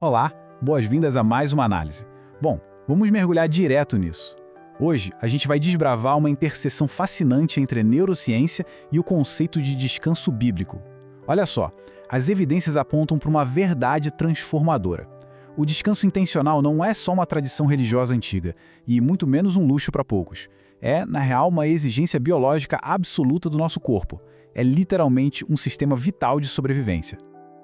Olá, boas-vindas a mais uma análise. Bom, vamos mergulhar direto nisso. Hoje, a gente vai desbravar uma interseção fascinante entre a neurociência e o conceito de descanso bíblico. Olha só, as evidências apontam para uma verdade transformadora. O descanso intencional não é só uma tradição religiosa antiga, e muito menos um luxo para poucos. É, na real, uma exigência biológica absoluta do nosso corpo. É literalmente um sistema vital de sobrevivência.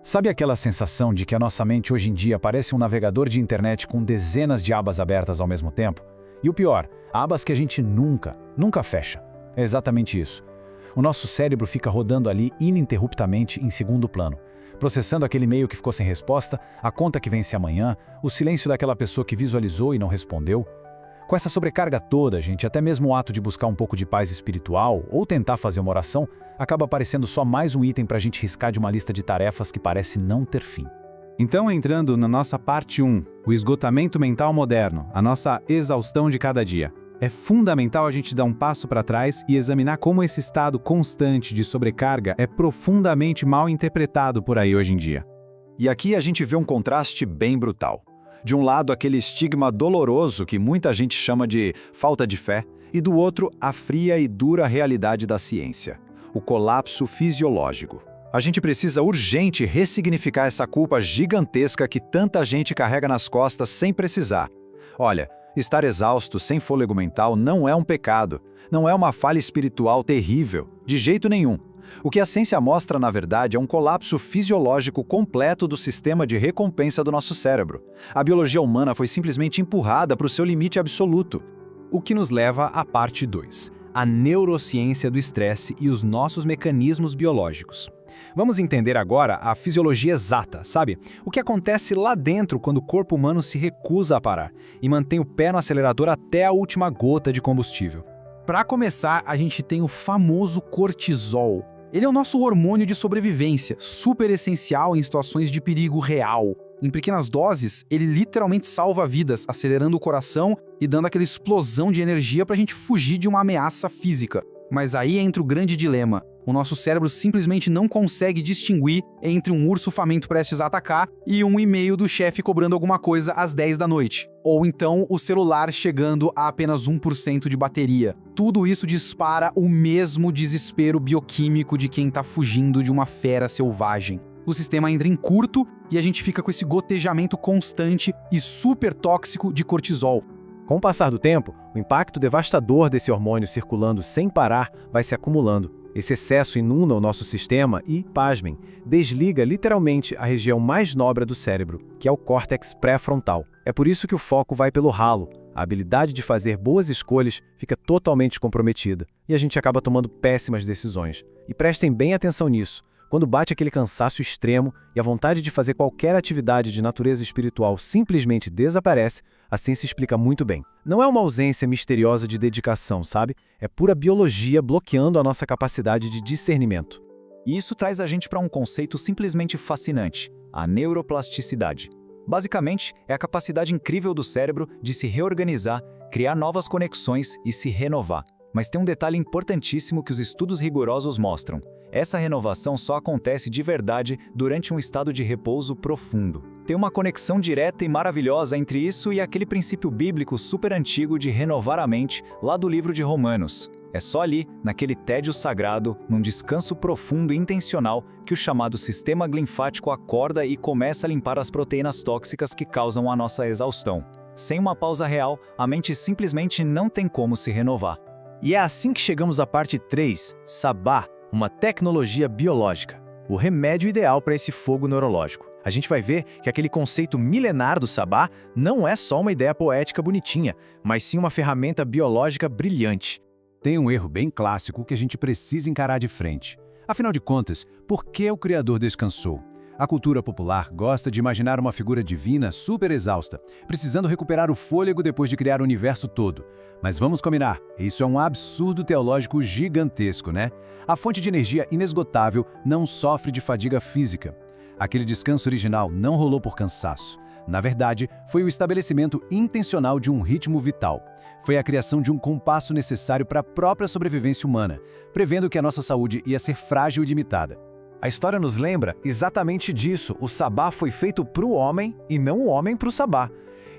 Sabe aquela sensação de que a nossa mente hoje em dia parece um navegador de internet com dezenas de abas abertas ao mesmo tempo? E o pior, abas que a gente nunca fecha. É exatamente isso. O nosso cérebro fica rodando ali ininterruptamente em segundo plano, processando aquele e-mail que ficou sem resposta, a conta que vence amanhã, o silêncio daquela pessoa que visualizou e não respondeu. Com essa sobrecarga toda, gente, até mesmo o ato de buscar um pouco de paz espiritual ou tentar fazer uma oração acaba parecendo só mais um item para a gente riscar de uma lista de tarefas que parece não ter fim. Então, entrando na nossa parte 1, o esgotamento mental moderno, a nossa exaustão de cada dia. É fundamental a gente dar um passo para trás e examinar como esse estado constante de sobrecarga é profundamente mal interpretado por aí hoje em dia. E aqui a gente vê um contraste bem brutal. De um lado, aquele estigma doloroso que muita gente chama de falta de fé, e do outro, a fria e dura realidade da ciência, o colapso fisiológico. A gente precisa urgente ressignificar essa culpa gigantesca que tanta gente carrega nas costas sem precisar. Olha, estar exausto sem fôlego mental não é um pecado, não é uma falha espiritual terrível, de jeito nenhum. O que a ciência mostra, na verdade, é um colapso fisiológico completo do sistema de recompensa do nosso cérebro. A biologia humana foi simplesmente empurrada para o seu limite absoluto. O que nos leva à parte 2, a neurociência do estresse e os nossos mecanismos biológicos. Vamos entender agora a fisiologia exata, sabe? O que acontece lá dentro quando o corpo humano se recusa a parar e mantém o pé no acelerador até a última gota de combustível. Para começar, a gente tem o famoso cortisol. Ele é o nosso hormônio de sobrevivência, super essencial em situações de perigo real. Em pequenas doses, ele literalmente salva vidas, acelerando o coração e dando aquela explosão de energia para a gente fugir de uma ameaça física. Mas aí entra o grande dilema. O nosso cérebro simplesmente não consegue distinguir entre um urso faminto prestes a atacar e um e-mail do chefe cobrando alguma coisa às 10 da noite. Ou então o celular chegando a apenas 1% de bateria. Tudo isso dispara o mesmo desespero bioquímico de quem está fugindo de uma fera selvagem. O sistema entra em curto e a gente fica com esse gotejamento constante e super tóxico de cortisol. Com o passar do tempo, o impacto devastador desse hormônio circulando sem parar vai se acumulando. Esse excesso inunda o nosso sistema e, pasmem, desliga literalmente a região mais nobre do cérebro, que é o córtex pré-frontal. É por isso que o foco vai pelo ralo. A habilidade de fazer boas escolhas fica totalmente comprometida e a gente acaba tomando péssimas decisões. E prestem bem atenção nisso. Quando bate aquele cansaço extremo e a vontade de fazer qualquer atividade de natureza espiritual simplesmente desaparece, a ciência explica muito bem. Não é uma ausência misteriosa de dedicação, sabe? É pura biologia bloqueando a nossa capacidade de discernimento. E isso traz a gente para um conceito simplesmente fascinante, a neuroplasticidade. Basicamente, é a capacidade incrível do cérebro de se reorganizar, criar novas conexões e se renovar. Mas tem um detalhe importantíssimo que os estudos rigorosos mostram. Essa renovação só acontece de verdade durante um estado de repouso profundo. Tem uma conexão direta e maravilhosa entre isso e aquele princípio bíblico super antigo de renovar a mente, lá do livro de Romanos. É só ali, naquele tédio sagrado, num descanso profundo e intencional, que o chamado sistema linfático acorda e começa a limpar as proteínas tóxicas que causam a nossa exaustão. Sem uma pausa real, a mente simplesmente não tem como se renovar. E é assim que chegamos à parte 3, Sabá, uma tecnologia biológica, o remédio ideal para esse fogo neurológico. A gente vai ver que aquele conceito milenar do Sabá não é só uma ideia poética bonitinha, mas sim uma ferramenta biológica brilhante. Tem um erro bem clássico que a gente precisa encarar de frente. Afinal de contas, por que o Criador descansou? A cultura popular gosta de imaginar uma figura divina super exausta, precisando recuperar o fôlego depois de criar o universo todo. Mas vamos combinar, isso é um absurdo teológico gigantesco, né? A fonte de energia inesgotável não sofre de fadiga física. Aquele descanso original não rolou por cansaço. Na verdade, foi o estabelecimento intencional de um ritmo vital. Foi a criação de um compasso necessário para a própria sobrevivência humana, prevendo que a nossa saúde ia ser frágil e limitada. A história nos lembra exatamente disso. O sabá foi feito para o homem e não o homem para o sabá.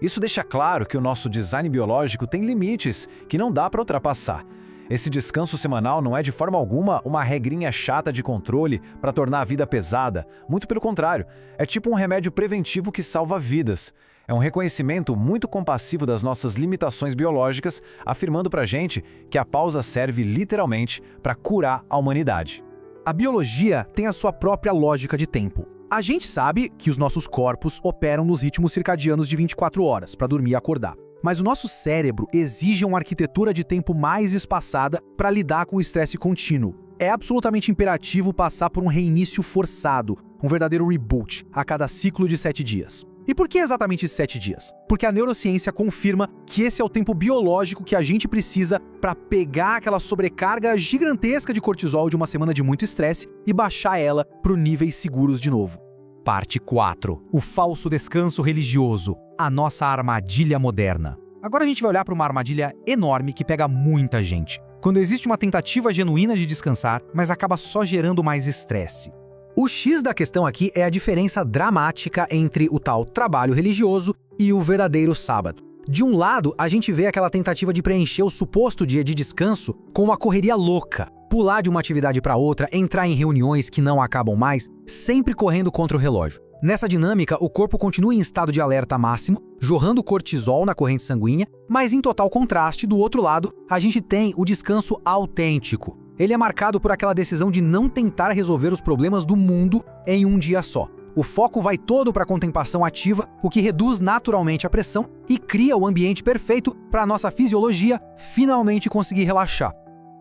Isso deixa claro que o nosso design biológico tem limites que não dá para ultrapassar. Esse descanso semanal não é de forma alguma uma regrinha chata de controle para tornar a vida pesada. Muito pelo contrário, é tipo um remédio preventivo que salva vidas. É um reconhecimento muito compassivo das nossas limitações biológicas, afirmando para a gente que a pausa serve literalmente para curar a humanidade. A biologia tem a sua própria lógica de tempo. A gente sabe que os nossos corpos operam nos ritmos circadianos de 24 horas para dormir e acordar. Mas o nosso cérebro exige uma arquitetura de tempo mais espaçada para lidar com o estresse contínuo. É absolutamente imperativo passar por um reinício forçado, um verdadeiro reboot, a cada ciclo de 7 dias. E por que exatamente 7 dias? Porque a neurociência confirma que esse é o tempo biológico que a gente precisa para pegar aquela sobrecarga gigantesca de cortisol de uma semana de muito estresse e baixar ela para níveis seguros de novo. Parte 4. O falso descanso religioso. A nossa armadilha moderna. Agora a gente vai olhar para uma armadilha enorme que pega muita gente. Quando existe uma tentativa genuína de descansar, mas acaba só gerando mais estresse. O X da questão aqui é a diferença dramática entre o tal trabalho religioso e o verdadeiro sábado. De um lado, a gente vê aquela tentativa de preencher o suposto dia de descanso com uma correria louca. Pular de uma atividade para outra, entrar em reuniões que não acabam mais, sempre correndo contra o relógio. Nessa dinâmica, o corpo continua em estado de alerta máximo, jorrando cortisol na corrente sanguínea, mas em total contraste, do outro lado, a gente tem o descanso autêntico. Ele é marcado por aquela decisão de não tentar resolver os problemas do mundo em um dia só. O foco vai todo para a contemplação ativa, o que reduz naturalmente a pressão e cria o ambiente perfeito para a nossa fisiologia finalmente conseguir relaxar.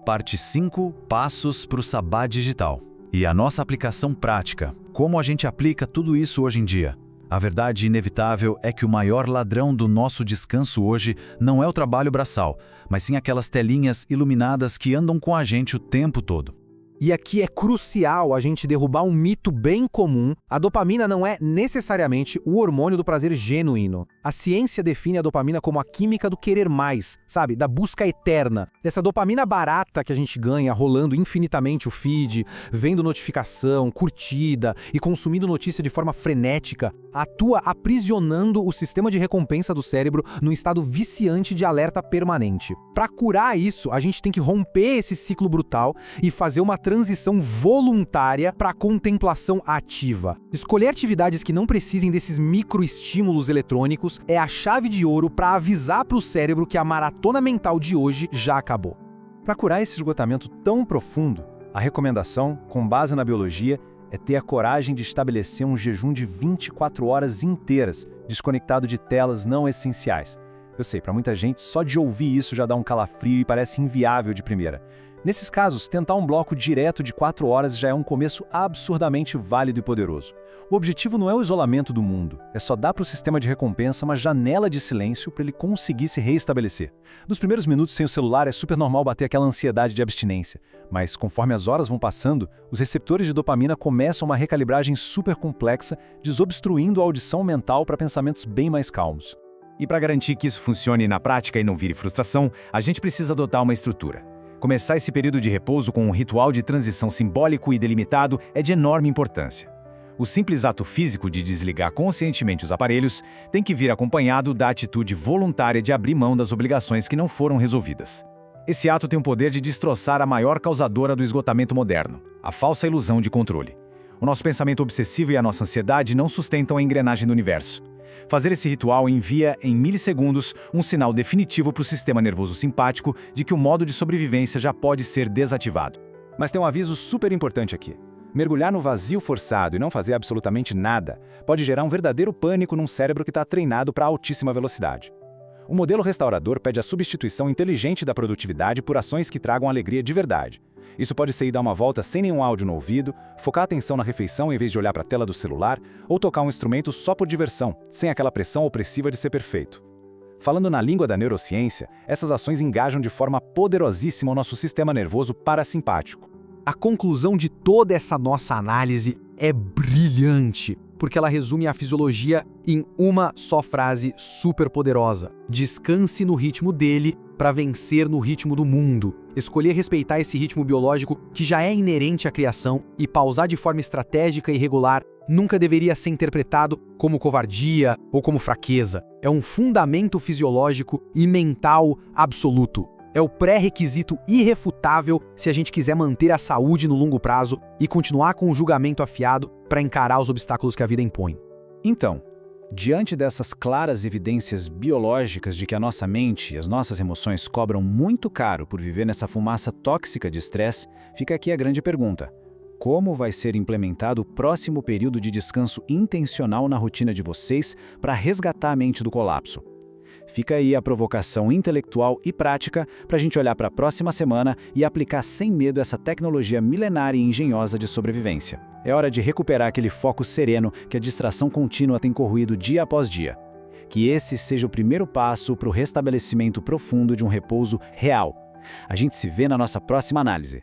Parte 5. Passos para o sabá digital. E a nossa aplicação prática. Como a gente aplica tudo isso hoje em dia? A verdade inevitável é que o maior ladrão do nosso descanso hoje não é o trabalho braçal, mas sim aquelas telinhas iluminadas que andam com a gente o tempo todo. E aqui é crucial a gente derrubar um mito bem comum. A dopamina não é necessariamente o hormônio do prazer genuíno. A ciência define a dopamina como a química do querer mais, sabe? Da busca eterna. Dessa dopamina barata que a gente ganha rolando infinitamente o feed, vendo notificação, curtida e consumindo notícia de forma frenética, atua aprisionando o sistema de recompensa do cérebro num estado viciante de alerta permanente. Para curar isso, a gente tem que romper esse ciclo brutal e fazer uma transição voluntária para a contemplação ativa. Escolher atividades que não precisem desses microestímulos eletrônicos é a chave de ouro para avisar para o cérebro que a maratona mental de hoje já acabou. Para curar esse esgotamento tão profundo, a recomendação, com base na biologia, é ter a coragem de estabelecer um jejum de 24 horas inteiras, desconectado de telas não essenciais. Eu sei, para muita gente, só de ouvir isso já dá um calafrio e parece inviável de primeira. Nesses casos, tentar um bloco direto de 4 horas já é um começo absurdamente válido e poderoso. O objetivo não é o isolamento do mundo, é só dar para o sistema de recompensa uma janela de silêncio para ele conseguir se reestabelecer. Nos primeiros minutos sem o celular é super normal bater aquela ansiedade de abstinência, mas conforme as horas vão passando, os receptores de dopamina começam uma recalibragem super complexa, desobstruindo a audição mental para pensamentos bem mais calmos. E para garantir que isso funcione na prática e não vire frustração, a gente precisa adotar uma estrutura. Começar esse período de repouso com um ritual de transição simbólico e delimitado é de enorme importância. O simples ato físico de desligar conscientemente os aparelhos tem que vir acompanhado da atitude voluntária de abrir mão das obrigações que não foram resolvidas. Esse ato tem o poder de destroçar a maior causadora do esgotamento moderno, a falsa ilusão de controle. O nosso pensamento obsessivo e a nossa ansiedade não sustentam a engrenagem do universo. Fazer esse ritual envia, em milissegundos, um sinal definitivo para o sistema nervoso simpático de que o modo de sobrevivência já pode ser desativado. Mas tem um aviso super importante aqui. Mergulhar no vazio forçado e não fazer absolutamente nada pode gerar um verdadeiro pânico num cérebro que está treinado para altíssima velocidade. O modelo restaurador pede a substituição inteligente da produtividade por ações que tragam alegria de verdade. Isso pode ser ir dar uma volta sem nenhum áudio no ouvido, focar a atenção na refeição em vez de olhar para a tela do celular, ou tocar um instrumento só por diversão, sem aquela pressão opressiva de ser perfeito. Falando na língua da neurociência, essas ações engajam de forma poderosíssima o nosso sistema nervoso parasimpático. A conclusão de toda essa nossa análise é brilhante, porque ela resume a fisiologia em uma só frase super poderosa: descanse no ritmo dele para vencer no ritmo do mundo. Escolher respeitar esse ritmo biológico que já é inerente à criação e pausar de forma estratégica e regular nunca deveria ser interpretado como covardia ou como fraqueza. É um fundamento fisiológico e mental absoluto. É o pré-requisito irrefutável se a gente quiser manter a saúde no longo prazo e continuar com o julgamento afiado para encarar os obstáculos que a vida impõe. Então, diante dessas claras evidências biológicas de que a nossa mente e as nossas emoções cobram muito caro por viver nessa fumaça tóxica de estresse, fica aqui a grande pergunta: como vai ser implementado o próximo período de descanso intencional na rotina de vocês para resgatar a mente do colapso? Fica aí a provocação intelectual e prática para a gente olhar para a próxima semana e aplicar sem medo essa tecnologia milenária e engenhosa de sobrevivência. É hora de recuperar aquele foco sereno que a distração contínua tem corroído dia após dia. Que esse seja o primeiro passo para o restabelecimento profundo de um repouso real. A gente se vê na nossa próxima análise.